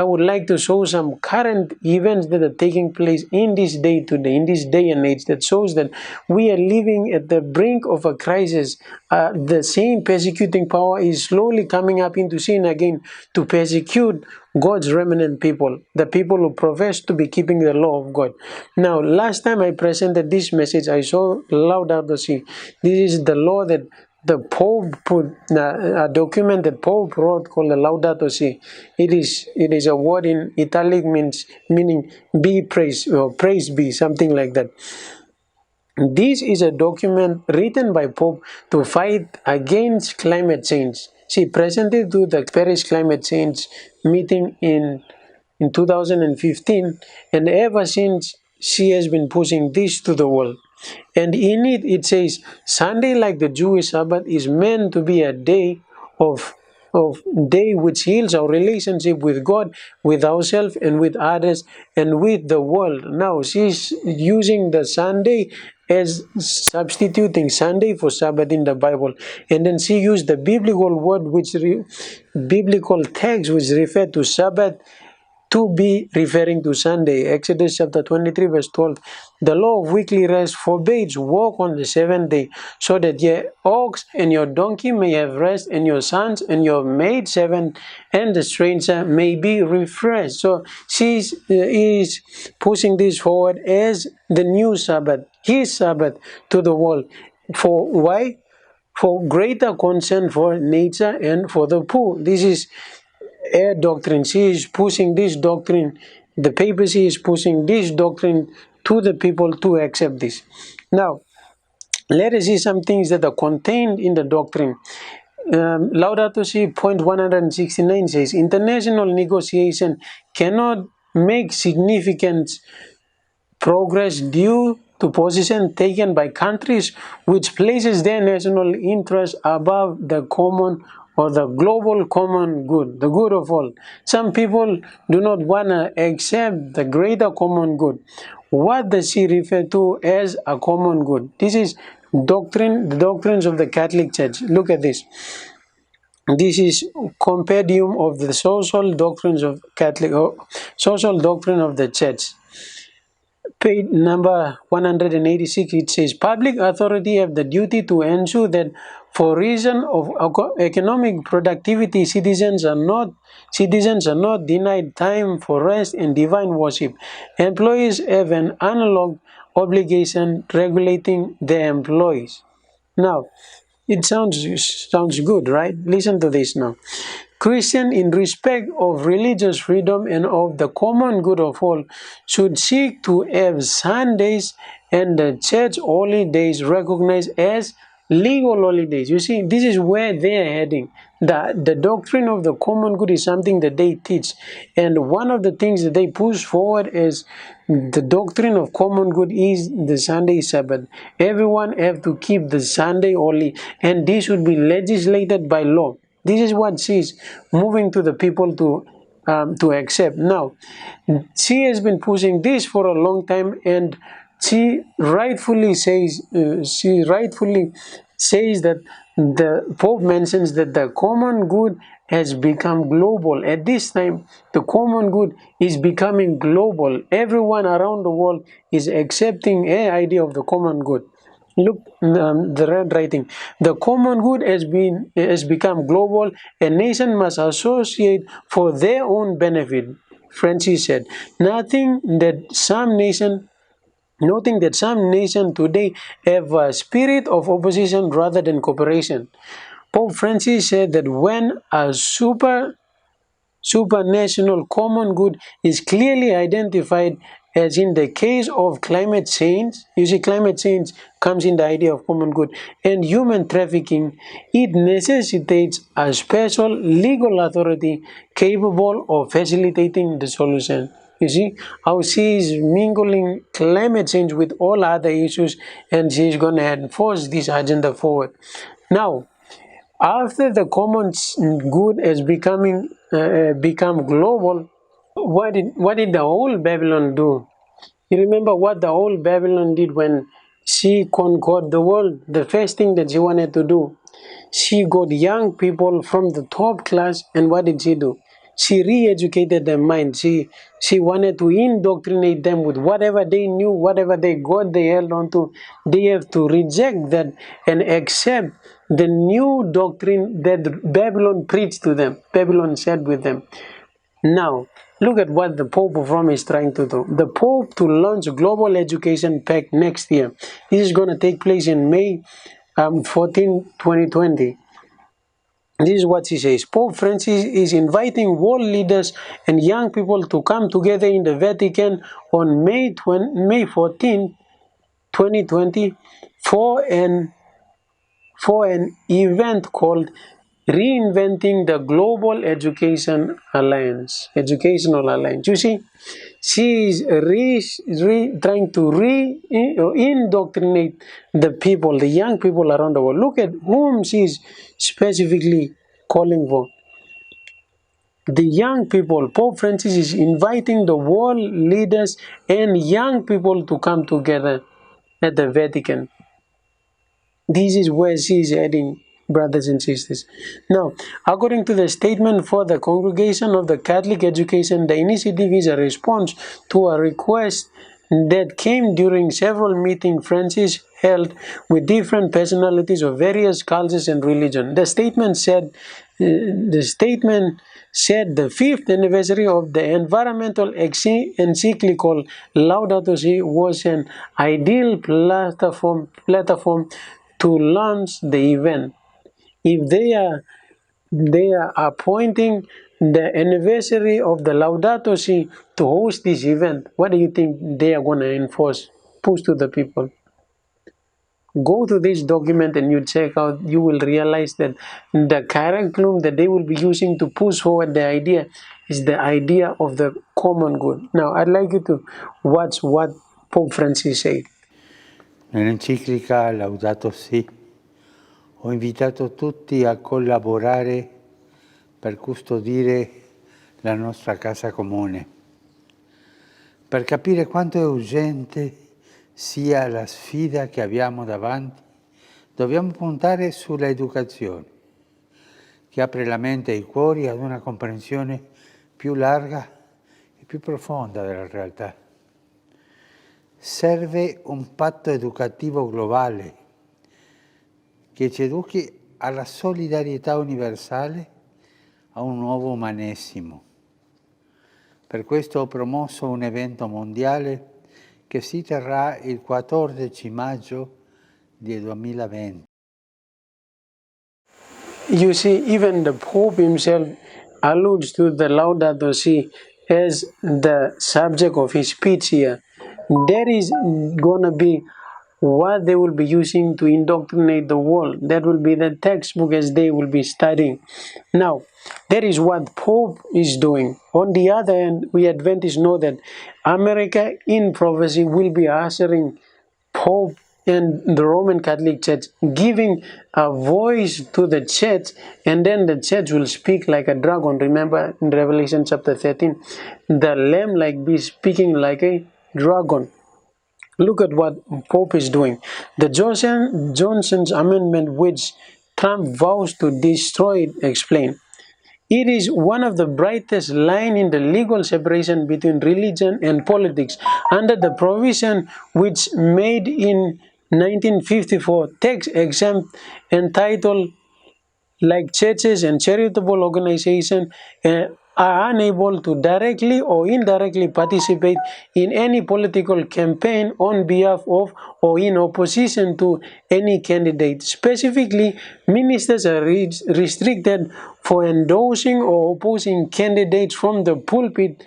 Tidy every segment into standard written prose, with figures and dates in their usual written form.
I would like to show some current events that are taking place in this day today, in this day and age, that shows that we are living at the brink of a crisis. The same persecuting power is slowly coming up into scene again to persecute God's remnant people, the people who profess to be keeping the law of God. Now, last time I presented this message, I saw Laudato Si. This is the law that the Pope put, a document that Pope wrote called the Laudato Si. It is a word in Italic, meaning be praised or praise be, something like that. This is a document written by Pope to fight against climate change. She presented to the Paris Climate Change meeting in 2015, and ever since she has been pushing this to the world. And in it, it says Sunday, like the Jewish Sabbath, is meant to be a day of of day which heals our relationship with God, with ourselves, and with others, and with the world. Now she's using the Sunday as substituting Sunday for Sabbath in the Bible, and then she used the biblical word, biblical text which refer to Sabbath to be referring to Sunday. Exodus chapter 23 verse 12. The law of weekly rest forbids work on the seventh day, so that your ox and your donkey may have rest, and your sons and your maid servant and the stranger may be refreshed. So she is pushing this forward as the new Sabbath, his Sabbath to the world. For why? For greater concern for nature and for the poor. This is a doctrine. She is pushing this doctrine. The papacy is pushing this doctrine to the people to accept this. Now, let us see some things that are contained in the doctrine. Laudato Si point 169 says, international negotiation cannot make significant progress due to position taken by countries which places their national interest above the common or the global common good, the good of all. Some people do not want to accept the greater common good. What does she refer to as a common good? This is the doctrines of the Catholic Church. Look at this. This is compendium of the social doctrines of Catholic, social doctrine of the Church. Page number 186, it says public authority have the duty to ensure that for reason of economic productivity citizens are not denied time for rest and divine worship. Employees have an analog obligation regulating their employees. Now, it sounds good, right? Listen to this now. Christian, in respect of religious freedom and of the common good of all, should seek to have Sundays and the church holidays recognized as legal holidays. You see, this is where they are heading. The doctrine of the common good is something that they teach, and one of the things that they push forward is the doctrine of common good is the Sunday Sabbath. Everyone have to keep the Sunday holy, and this should be legislated by law. This is what she's moving to the people to accept. Now, she has been pushing this for a long time, and she rightfully says that the Pope mentions that the common good has become global. At this time, the common good is becoming global. Everyone around the world is accepting an idea of the common good. Look, the red writing. The common good has become global. A nation must associate for their own benefit. Francis said, nothing that some nation today have a spirit of opposition rather than cooperation. Pope Francis said that when a supranational common good is clearly identified, as in the case of climate change. You see, climate change comes in the idea of common good, and human trafficking, it necessitates a special legal authority capable of facilitating the solution. You see how she is mingling climate change with all other issues, and she is going to enforce this agenda forward. Now, after the common good has become global, what did the old Babylon do? You remember what the old Babylon did when she conquered the world? The first thing that she wanted to do, she got young people from the top class, and what did she do? she re-educated their mind. She wanted to indoctrinate them with whatever they knew, whatever they got, they held on to. They have to reject that and accept the new doctrine that Babylon preached to them, Babylon said with them. Now, look at what the Pope of Rome is trying to do. The Pope to launch a global education pact next year. This is going to take place in May 14, 2020. This is what he says. Pope Francis is inviting world leaders and young people to come together in the Vatican on May 14, 2020 for an event called Reinventing the Global Educational Alliance. You see, she is trying to indoctrinate the people, the young people around the world. Look at whom she is specifically calling for. The young people. Pope Francis is inviting the world leaders and young people to come together at the Vatican. This is where she is heading, brothers and sisters. Now, according to the statement for the Congregation of the Catholic Education, the initiative is a response to a request that came during several meetings Francis held with different personalities of various cultures and religion. The statement said the fifth anniversary of the environmental encyclical Laudato Si was an ideal platform to launch the event. If they are appointing the anniversary of the Laudato Si to host this event, what do you think they are going to push to the people? Go to this document and you check out, you will realize that the curriculum that they will be using to push forward the idea is the idea of the common good. Now, I'd like you to watch what Pope Francis said. Nell'enciclica Laudato Si ho invitato tutti a collaborare per custodire la nostra casa comune, per capire quanto è urgente sia la sfida che abbiamo davanti. Dobbiamo puntare sulla educazione, che apre la mente e i cuori ad una comprensione più larga e più profonda della realtà. Serve un patto educativo globale che ci educhi alla solidarietà universale, a un nuovo umanesimo. Per questo ho promosso un evento mondiale che si terrà il 14 maggio del 2020. You see, even the Pope himself alludes to the Laudato Si as the subject of his speech here. That is going to be what they will be using to indoctrinate the world. That will be the textbook as they will be studying. Now, that is what Pope is doing. On the other hand, we Adventists know that America in prophecy will be ushering Pope and the Roman Catholic Church, giving a voice to the church, and then the church will speak like a dragon. Remember in Revelation chapter 13, the lamb like beast speaking like a dragon. Look at what Pope is doing. The Johnson's amendment, which Trump vows to destroy, explain. It is one of the brightest lines in the legal separation between religion and politics under the provision which made in 1954 tax exempt entitled like churches and charitable organizations are unable to directly or indirectly participate in any political campaign on behalf of or in opposition to any candidate. Specifically, ministers are restricted for endorsing or opposing candidates from the pulpit.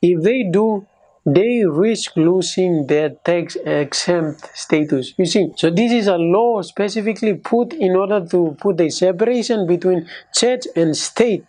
If they do, they risk losing their tax exempt status. You see, so this is a law specifically put in order to put a separation between church and state.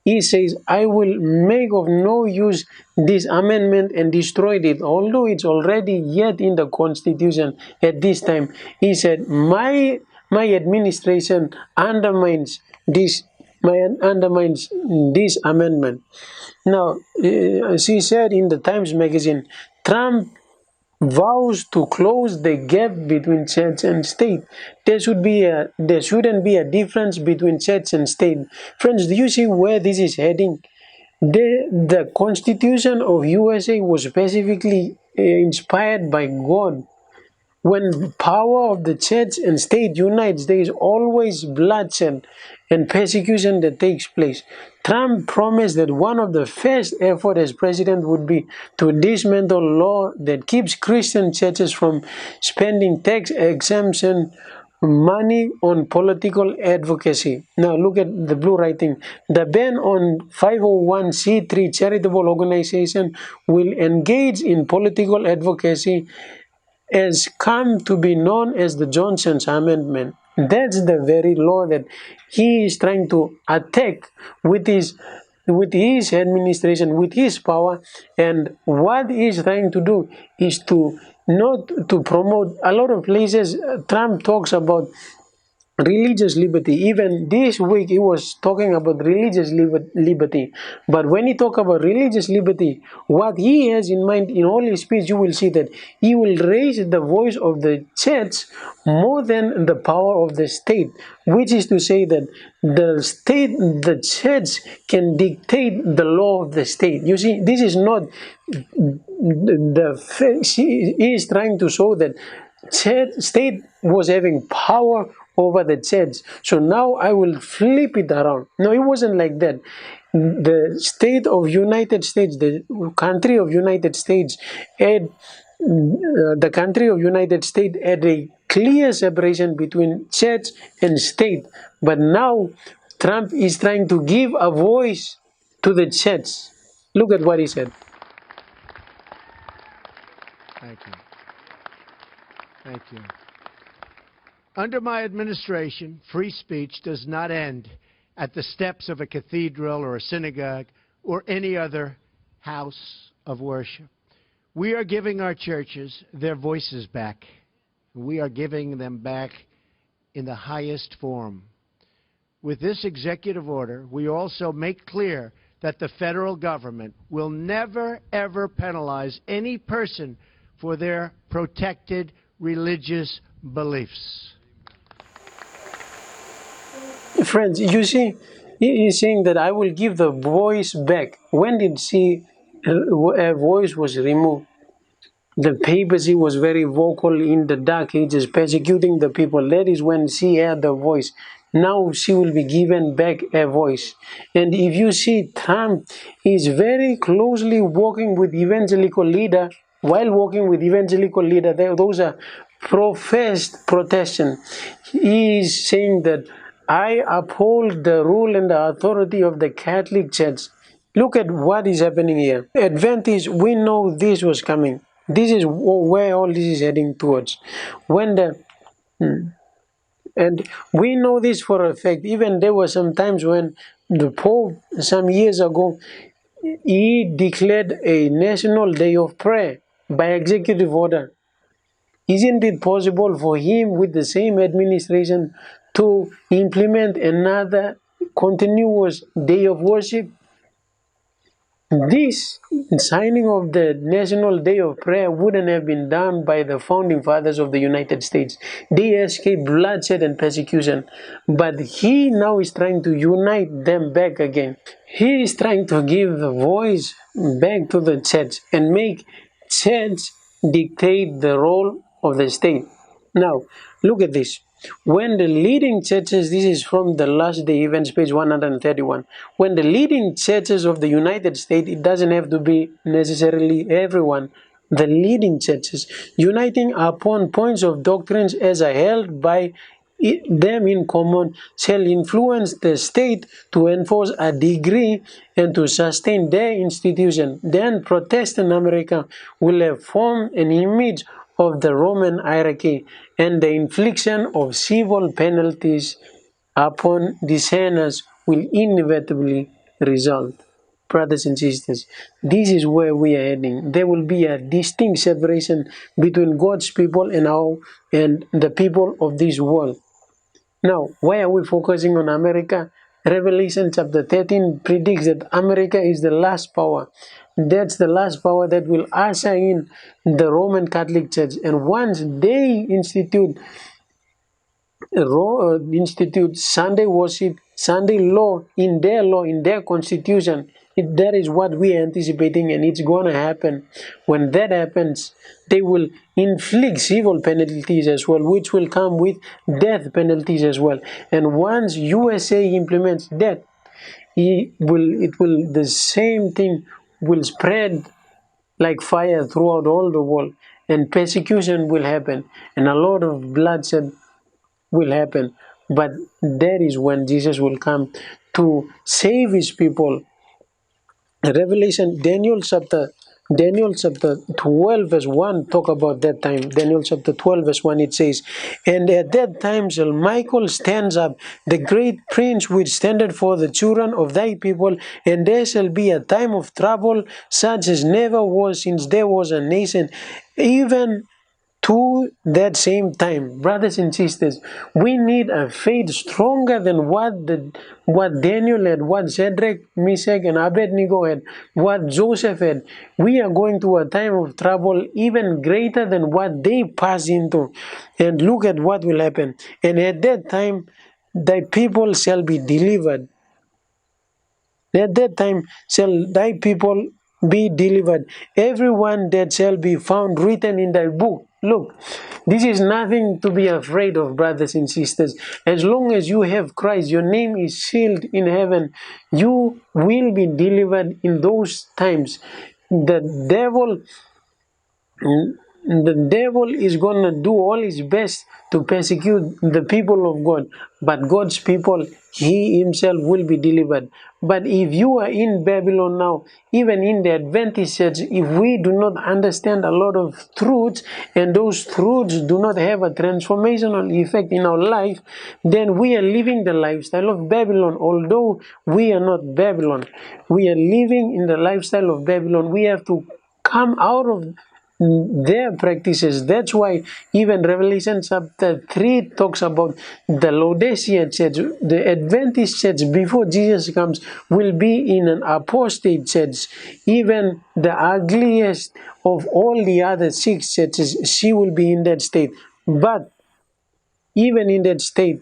He says, I will make of no use this amendment and destroy it, although it's already yet in the Constitution at this time. He said, my administration undermines this amendment. Now, she said in the Times magazine, Trump vows to close the gap between church and state. There shouldn't be a difference between church and state. Friends, do you see where this is heading? The Constitution of USA was specifically inspired by God. When power of the church and state unites, there is always bloodshed and persecution that takes place. Trump promised that one of the first efforts as president would be to dismantle law that keeps Christian churches from spending tax exemption money on political advocacy. Now look at the blue writing. The ban on 501c3 charitable organization will engage in political advocacy has come to be known as the Johnson's Amendment. That's the very law that he is trying to attack with his administration, with his power. And what he is trying to do is to not to promote a lot of places. Trump talks about religious liberty. Even this week he was talking about religious liberty. But when he talk about religious liberty, what he has in mind in all his speech, you will see that he will raise the voice of the church more than the power of the state, which is to say that the church can dictate the law of the state. You see, this is not he is trying to show that state was having power over the church. So now I will flip it around. No, it wasn't like that. The state of United States, the country of United States, had a clear separation between church and state. But now Trump is trying to give a voice to the church. Look at what he said. Thank you. Thank you. Under my administration, free speech does not end at the steps of a cathedral or a synagogue or any other house of worship. We are giving our churches their voices back. We are giving them back in the highest form. With this executive order, we also make clear that the federal government will never, ever penalize any person for their protected religious beliefs. Friends, you see, he is saying that I will give the voice back. When did a voice was removed? The papacy was very vocal in the Dark Ages, persecuting the people. That is when she had the voice. Now she will be given back a voice. And if you see, Trump is very closely working with evangelical leader. While working with evangelical leader, those are professed Protestant. He is saying that I uphold the rule and the authority of the Catholic Church. Look at what is happening here. Adventists, we know this was coming. This is where all this is heading towards. And we know this for a fact. Even there were some times when the Pope, some years ago, he declared a national day of prayer by executive order. Isn't it possible for him with the same administration to implement another continuous day of worship? This signing of the National Day of Prayer wouldn't have been done by the founding fathers of the United States. They escaped bloodshed and persecution, but he now is trying to unite them back again. He is trying to give the voice back to the church and make church dictate the role of the state. Now, look at this. When the leading churches, this is from the Last Day Events, page 131. When the leading churches of the United States, it doesn't have to be necessarily everyone, the leading churches, uniting upon points of doctrines as are held by them in common, shall influence the state to enforce a degree and to sustain their institution. Then Protestant America will have formed an image of the Roman hierarchy, and the infliction of civil penalties upon dissenters will inevitably result. Brothers and sisters, this is where we are heading. There will be a distinct separation between God's people and the people of this world. Now, why are we focusing on America? Revelation chapter 13 predicts that America is the last power. That's the last power that will usher in the Roman Catholic Church. And once they institute Sunday worship, Sunday law, in their constitution, that is what we are anticipating, and it's going to happen. When that happens, they will inflict civil penalties as well, which will come with death penalties as well. And once USA implements that, the same thing will spread like fire throughout all the world, and persecution will happen, and a lot of bloodshed will happen. But that is when Jesus will come to save his people. Daniel chapter 12 verse 1 talk about that time. Daniel chapter 12 verse 1, it says, "And at that time shall Michael stands up, the great prince which standeth for the children of thy people, and there shall be a time of trouble such as never was since there was a nation, even to that same time." Brothers and sisters, we need a faith stronger than what Daniel had, what Shadrach, Meshach, and Abednego had, what Joseph had. We are going to a time of trouble even greater than what they passed into. And look at what will happen. "And at that time thy people shall be delivered." At that time shall thy people be delivered, everyone that shall be found written in thy book. Look, this is nothing to be afraid of, brothers and sisters. As long as you have Christ, your name is sealed in heaven, you will be delivered in those times. The devil is going to do all his best to persecute the people of God, but God's people, he himself will be delivered. But if you are in Babylon now, even in the Adventist church, if we do not understand a lot of truths, and those truths do not have a transformational effect in our life, then we are living the lifestyle of Babylon. Although we are not Babylon, we are living in the lifestyle of Babylon. We have to come out of their practices. That's why even Revelation chapter 3 talks about the Laodicea church. The Adventist church before Jesus comes will be in an apostate church. Even the ugliest of all the other 6 churches, she will be in that state. But even in that state,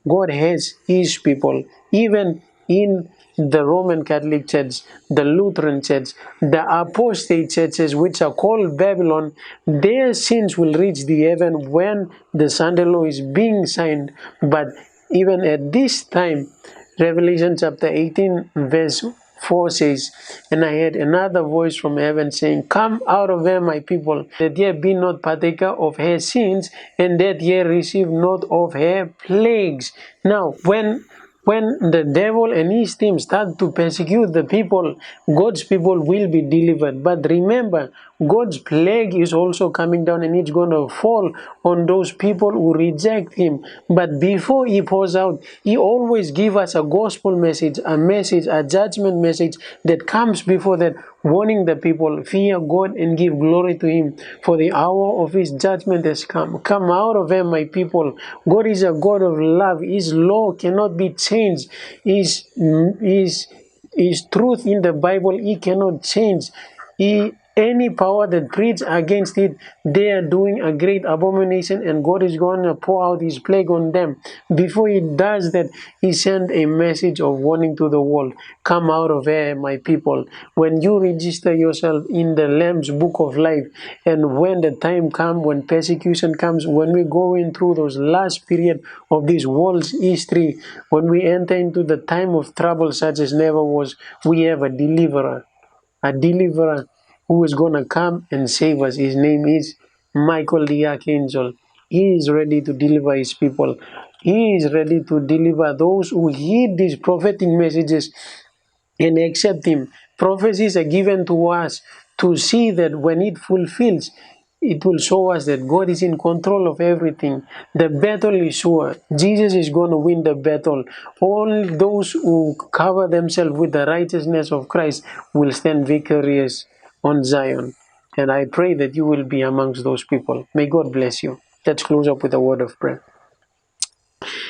God has his people. Even in the Roman Catholic Church, the Lutheran Church, the apostate churches, which are called Babylon, their sins will reach the heaven when the Sunday law is being signed. But even at this time, Revelation chapter 18 verse 4 says, "And I heard another voice from heaven saying, Come out of her, my people, that ye be not partaker of her sins, and that ye receive not of her plagues." Now, when the devil and his team start to persecute the people, God's people will be delivered. But remember, God's plague is also coming down, and it's going to fall on those people who reject him. But before he pours out, he always gives us a gospel message, a judgment message that comes before that, warning the people, fear God and give glory to him, for the hour of his judgment has come. Come out of him, my people. God is a God of love. His law cannot be changed. His truth in the Bible, he cannot change. Any power that preach against it, they are doing a great abomination, and God is going to pour out his plague on them. Before he does that, he sent a message of warning to the world. Come out of here, my people. When you register yourself in the Lamb's book of life, and when the time comes, when persecution comes, when we're going through those last period of this world's history, when we enter into the time of trouble such as never was, we have a deliverer who is going to come and save us. His name is Michael the Archangel. He is ready to deliver his people. He is ready to deliver those who heed these prophetic messages and accept him. Prophecies are given to us to see that when it fulfills, it will show us that God is in control of everything. The battle is sure. Jesus is going to win the battle. All those who cover themselves with the righteousness of Christ will stand victorious on Zion. And I pray that you will be amongst those people. May God bless you. Let's close up with a word of prayer.